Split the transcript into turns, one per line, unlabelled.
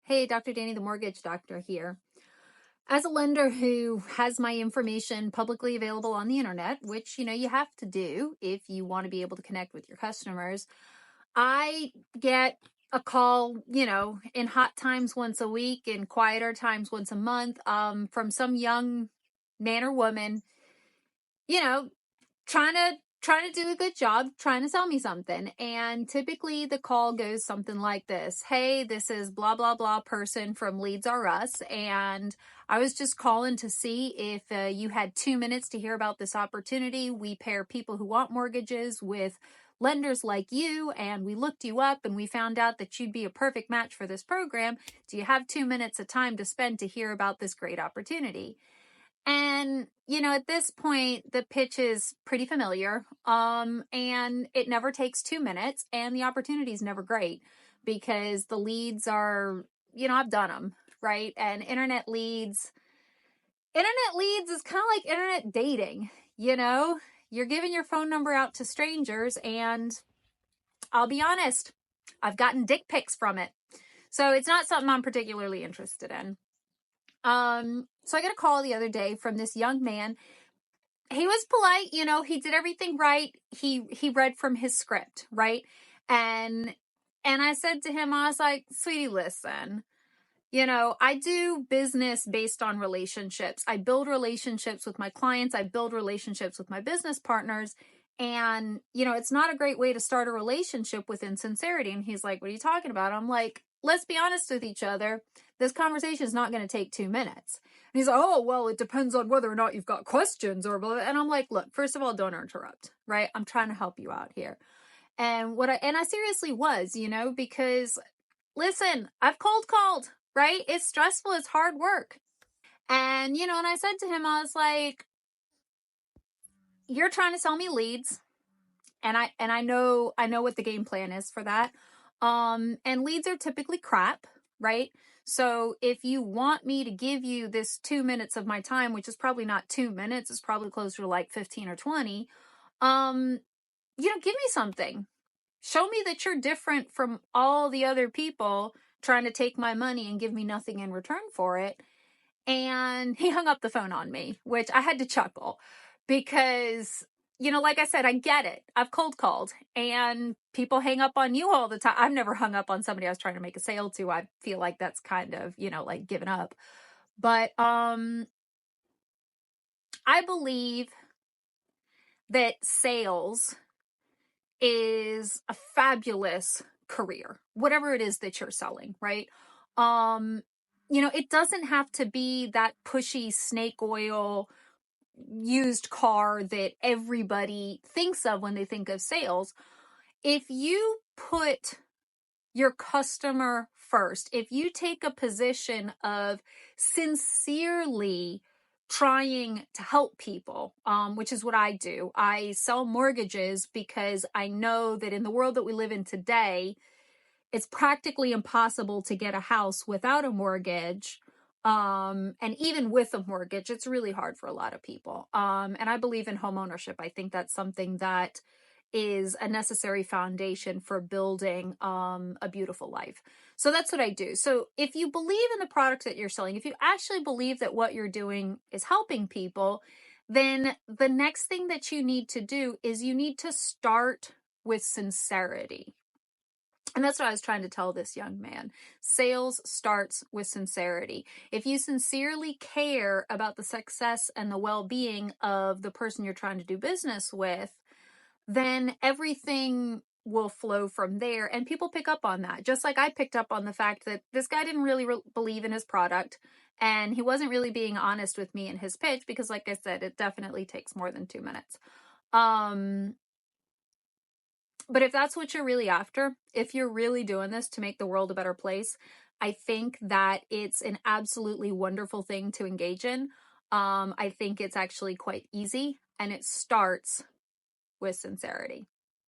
Hey, Dr. Danny, the mortgage doctor here. As a lender who has my information publicly available on the internet, which, you have to do if you want to be able to connect with your customers, I get a call, in hot times once a week and quieter times once a month, from some young man or woman, you know, trying to do a good job, trying to sell me something. And typically the call goes something like this. Hey, this is blah, blah, blah person from Leads R Us. And I was just calling to see if you had 2 minutes to hear about this opportunity. We pair people who want mortgages with lenders like you, and we looked you up and we found out that you'd be a perfect match for this program. Do you have 2 minutes of time to spend to hear about this great opportunity? And, at this point, the pitch is pretty familiar. And it never takes 2 minutes, and the opportunity is never great because the leads are, I've done them, right? And internet leads is kind of like internet dating, you're giving your phone number out to strangers, and I'll be honest, I've gotten dick pics from it. So it's not something I'm particularly interested in. So I got a call the other day from this young man. He was polite, he did everything right. He read from his script, right? And I said to him, I was like, sweetie, listen, I do business based on relationships. I build relationships with my clients. I build relationships with my business partners. And, it's not a great way to start a relationship with insincerity. And he's like, what are you talking about? I'm like, let's be honest with each other. This conversation is not going to take 2 minutes. And he's like, oh, well, it depends on whether or not you've got questions or blah. And I'm like, look, first of all, don't interrupt, right? I'm trying to help you out here. And I seriously was, because listen, I've cold called, right? It's stressful. It's hard work. And, and I said to him, I was like, you're trying to sell me leads. And I know what the game plan is for that. And leads are typically crap, right? So if you want me to give you this 2 minutes of my time, which is probably not 2 minutes, it's probably closer to like 15 or 20, give me something. Show me that you're different from all the other people trying to take my money and give me nothing in return for it. And he hung up the phone on me, which I had to chuckle because, like I said, I get it. I've cold called and people hang up on you all the time. I've never hung up on somebody I was trying to make a sale to. I feel like that's kind of, like giving up. But I believe that sales is a fabulous career, whatever it is that you're selling, right? It doesn't have to be that pushy snake oil used car that everybody thinks of when they think of sales. If you put your customer first, if you take a position of sincerely trying to help people, which is what I do. I sell mortgages because I know that in the world that we live in today, it's practically impossible to get a house without a mortgage. And even with a mortgage, it's really hard for a lot of people. And I believe in home ownership. I think that's something that is a necessary foundation for building a beautiful life. So that's what I do. So if you believe in the product that you're selling, if you actually believe that what you're doing is helping people, then the next thing that you need to do is you need to start with sincerity. And that's what I was trying to tell this young man. Sales starts with sincerity. If you sincerely care about the success and the well-being of the person you're trying to do business with, then everything will flow from there. And people pick up on that. Just like I picked up on the fact that this guy didn't really believe in his product. And he wasn't really being honest with me in his pitch because, like I said, it definitely takes more than 2 minutes. But if that's what you're really after, if you're really doing this to make the world a better place, I think that it's an absolutely wonderful thing to engage in. I think it's actually quite easy, and it starts with sincerity.